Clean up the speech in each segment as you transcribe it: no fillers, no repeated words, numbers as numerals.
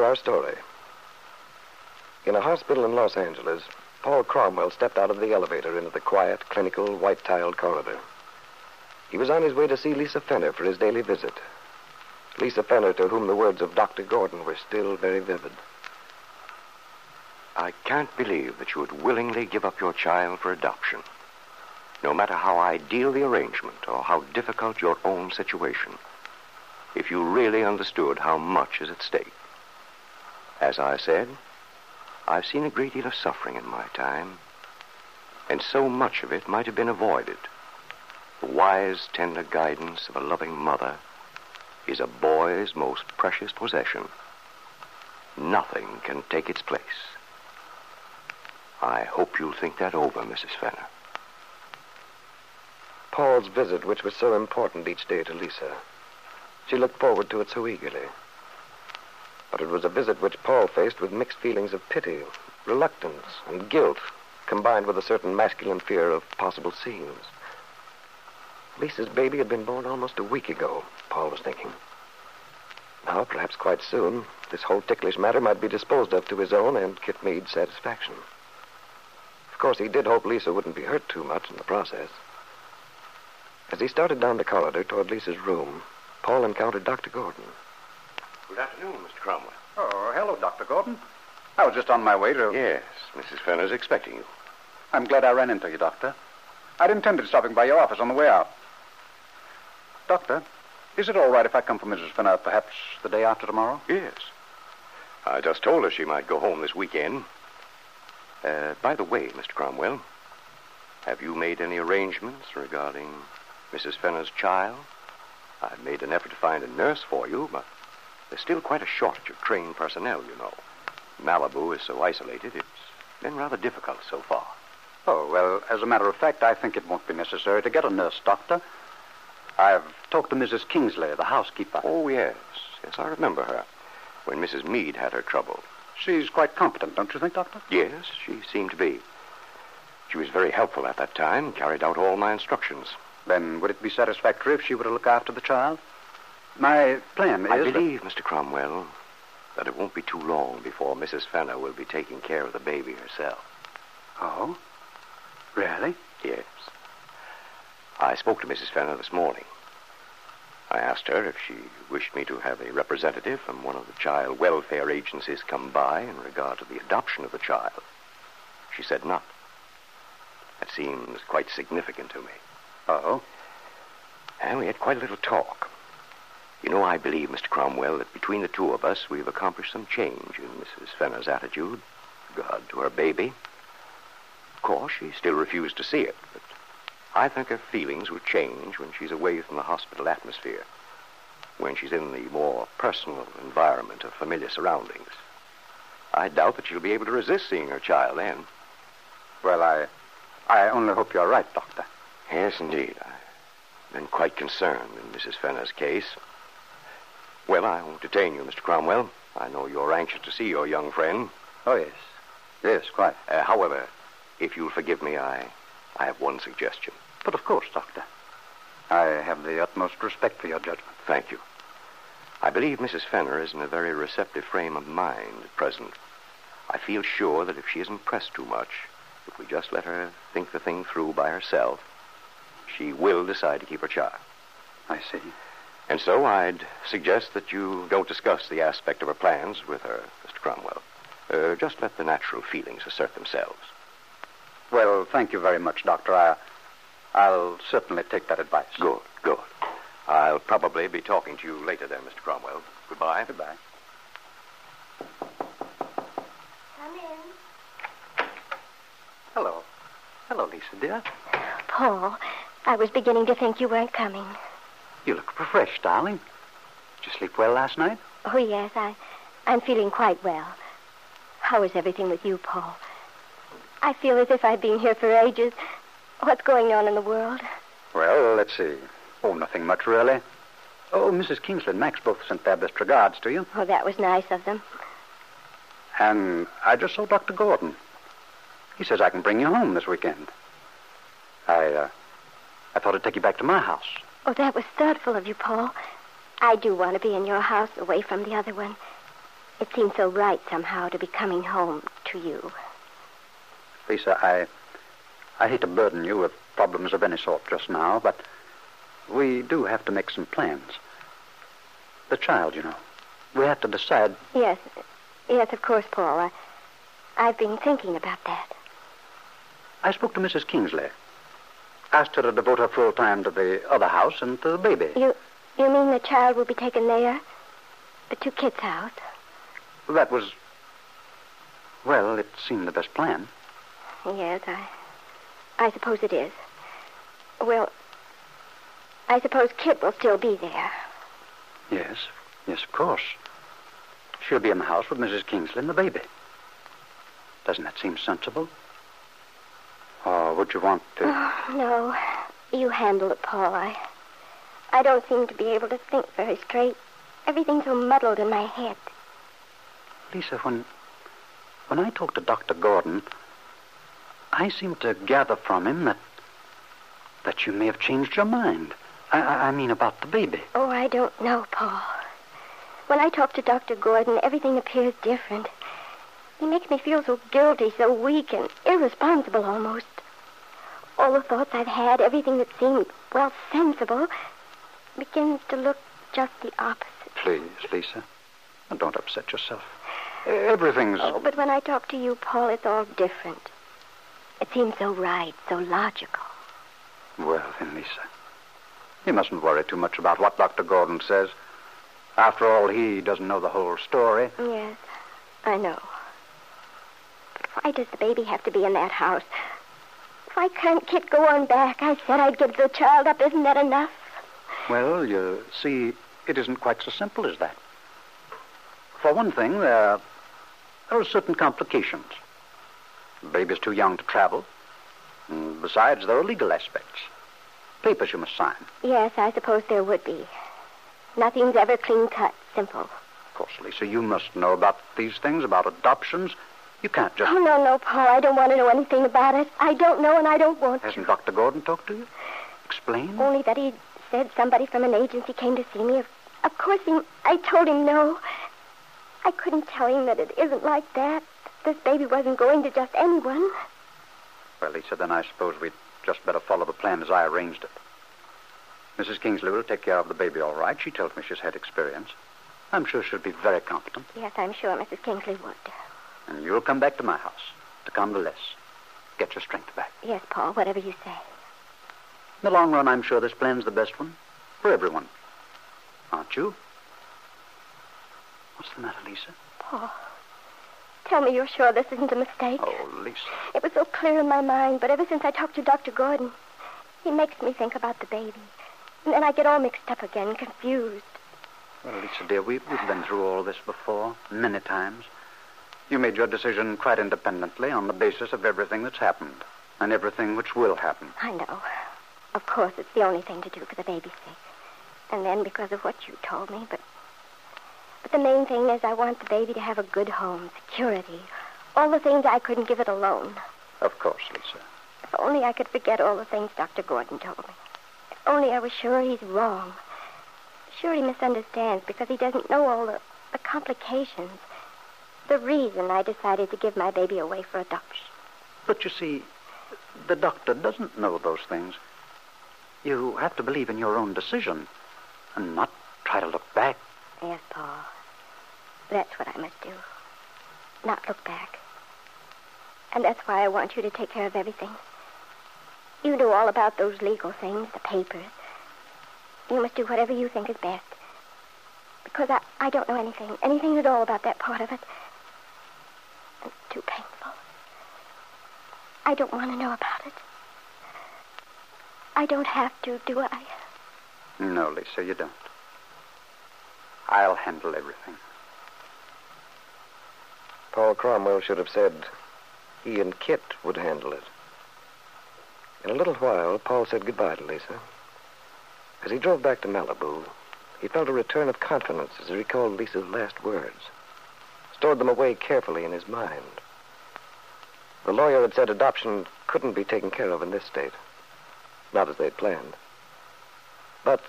our story. In a hospital in Los Angeles, Paul Cromwell stepped out of the elevator into the quiet, clinical, white-tiled corridor. He was on his way to see Lisa Fenner for his daily visit. Lisa Fenner, to whom the words of Dr. Gordon were still very vivid. I can't believe that you would willingly give up your child for adoption. No matter how ideal the arrangement or how difficult your own situation, if you really understood how much is at stake. As I said, I've seen a great deal of suffering in my time, and so much of it might have been avoided. The wise, tender guidance of a loving mother is a boy's most precious possession. Nothing can take its place. I hope you'll think that over, Mrs. Fenner. Paul's visit, which was so important each day to Lisa. She looked forward to it so eagerly. But it was a visit which Paul faced with mixed feelings of pity, reluctance, and guilt, combined with a certain masculine fear of possible scenes. Lisa's baby had been born almost a week ago, Paul was thinking. Now, perhaps quite soon, this whole ticklish matter might be disposed of to his own and Kit Meade's satisfaction. Of course, he did hope Lisa wouldn't be hurt too much in the process. As he started down the corridor toward Lisa's room, Paul encountered Dr. Gordon. Good afternoon, Mr. Cromwell. Oh, hello, Dr. Gordon. I was just on my way to... Yes, Mrs. Fenner's expecting you. I'm glad I ran into you, Doctor. I'd intended stopping by your office on the way out. Doctor, is it all right if I come for Mrs. Fenner perhaps the day after tomorrow? Yes. I just told her she might go home this weekend. By the way, Mr. Cromwell, have you made any arrangements regarding Mrs. Fenner's child? I've made an effort to find a nurse for you, but there's still quite a shortage of trained personnel, you know. Malibu is so isolated, it's been rather difficult so far. Oh, well, as a matter of fact, I think it won't be necessary to get a nurse, Doctor. I've talked to Mrs. Kingsley, the housekeeper. Oh, yes. Yes, I remember her. When Mrs. Meade had her trouble. She's quite competent, don't you think, Doctor? Yes, she seemed to be. She was very helpful at that time, carried out all my instructions. Then would it be satisfactory if she were to look after the child? My plan is... I believe, Mr. Cromwell, that it won't be too long before Mrs. Fenner will be taking care of the baby herself. Oh? Really? Yes. I spoke to Mrs. Fenner this morning. I asked her if she wished me to have a representative from one of the child welfare agencies come by in regard to the adoption of the child. She said not. That seems quite significant to me. Oh? And we had quite a little talk. You know, I believe, Mr. Cromwell, that between the two of us, we've accomplished some change in Mrs. Fenner's attitude with regard to her baby. Of course, she still refused to see it, but I think her feelings will change when she's away from the hospital atmosphere, when she's in the more personal environment of familiar surroundings. I doubt that she'll be able to resist seeing her child then. Well, I only hope you're right, Doctor. Yes, indeed. I've been quite concerned in Mrs. Fenner's case. Well, I won't detain you, Mr. Cromwell. I know you're anxious to see your young friend. Oh, yes. Yes, quite. However, if you'll forgive me, I have one suggestion. But of course, Doctor. I have the utmost respect for your judgment. Thank you. I believe Mrs. Fenner is in a very receptive frame of mind at present. I feel sure that if she isn't pressed too much, if we just let her think the thing through by herself, she will decide to keep her child. I see. And so I'd suggest that you don't discuss the aspect of her plans with her, Mr. Cromwell. Just let the natural feelings assert themselves. Well, thank you very much, Doctor. I'll certainly take that advice. Good, good. I'll probably be talking to you later then, Mr. Cromwell. Goodbye. Goodbye. Come in. Hello. Hello, Lisa, dear. Paul, I was beginning to think you weren't coming. You look refreshed, darling. Did you sleep well last night? Oh, yes, I'm feeling quite well. How is everything with you, Paul? I feel as if I've been here for ages. What's going on in the world? Well, let's see. Oh, nothing much, really. Oh, Mrs. Kingsley and Max both sent their best regards to you. Oh, that was nice of them. And I just saw Dr. Gordon. He says I can bring you home this weekend. I thought I'd take you back to my house. Oh, that was thoughtful of you, Paul. I do want to be in your house away from the other one. It seemed so right somehow to be coming home to you. Lisa, I hate to burden you with problems of any sort just now, but we do have to make some plans. The child, you know. We have to decide. Yes, of course, Paul. I've been thinking about that. I spoke to Mrs. Kingsley. Asked her to devote her full time to the other house and to the baby. You mean the child will be taken there? The 2 kids' house? That was... Well, it seemed the best plan. Yes, I suppose it is. Well, I suppose Kit will still be there. Yes, of course. She'll be in the house with Mrs. Kingsley and the baby. Doesn't that seem sensible? Or would you want to... Oh, no. You handle it, Paul. I don't seem to be able to think very straight. Everything's so muddled in my head. Lisa, when I talked to Dr. Gordon, I seemed to gather from him that you may have changed your mind. I mean about the baby. Oh, I don't know, Paul. When I talk to Dr. Gordon, everything appears different. He makes me feel so guilty, so weak and irresponsible almost. All the thoughts I've had, everything that seemed, well, sensible, begins to look just the opposite. Please, Lisa, don't upset yourself. Everything's... Oh, but when I talk to you, Paul, it's all different. It seems so right, so logical. Well, then, Lisa, you mustn't worry too much about what Dr. Gordon says. After all, he doesn't know the whole story. Yes, I know. But why does the baby have to be in that house? Why can't Kit go on back? I said I'd give the child up. Isn't that enough? Well, you see, it isn't quite so simple as that. For one thing, there are certain complications. The baby's too young to travel. And besides, there are legal aspects. Papers you must sign. Yes, I suppose there would be. Nothing's ever clean-cut, simple. Of course, Lisa, you must know about these things, about adoptions. You can't just... Oh, no, Paul. I don't want to know anything about it. I don't know, and I don't want to. Hasn't Dr. Gordon talked to you? Explain? Only that he said somebody from an agency came to see me. Of course, I told him no. I couldn't tell him that it isn't like that. This baby wasn't going to just anyone. Well, Lisa, then I suppose we'd just better follow the plan as I arranged it. Mrs. Kingsley will take care of the baby all right. She tells me she's had experience. I'm sure she'll be very competent. Yes, I'm sure Mrs. Kingsley would. And you'll come back to my house to convalesce. Get your strength back. Yes, Paul, whatever you say. In the long run, I'm sure this plan's the best one for everyone. Aren't you? What's the matter, Lisa? Paul, tell me you're sure this isn't a mistake. Oh, Lisa. It was so clear in my mind, but ever since I talked to Dr. Gordon, he makes me think about the baby. And then I get all mixed up again, confused. Well, Lisa, dear, we've been through all this before, many times. You made your decision quite independently on the basis of everything that's happened and everything which will happen. I know. Of course, it's the only thing to do for the baby's sake. And then because of what you told me, but the main thing is I want the baby to have a good home, security, all the things I couldn't give it alone. Of course, Lisa. If only I could forget all the things Dr. Gordon told me. If only I was sure he's wrong. Sure he misunderstands because he doesn't know all the complications. The reason I decided to give my baby away for adoption. But you see, the doctor doesn't know those things. You have to believe in your own decision and not try to look back. Yes, Paul. That's what I must do. Not look back. And that's why I want you to take care of everything. You know all about those legal things, the papers. You must do whatever you think is best. Because I don't know anything at all about that part of it. It's too painful. I don't want to know about it. I don't have to, do I? No, Lisa, you don't. I'll handle everything. Paul Cromwell should have said he and Kit would handle it. In a little while, Paul said goodbye to Lisa. As he drove back to Malibu, he felt a return of confidence as he recalled Lisa's last words, stored them away carefully in his mind. The lawyer had said adoption couldn't be taken care of in this state, not as they'd planned. But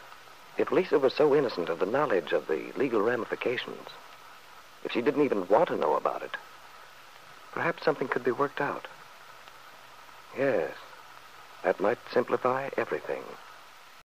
if Lisa was so innocent of the knowledge of the legal ramifications, if she didn't even want to know about it, perhaps something could be worked out. Yes, that might simplify everything.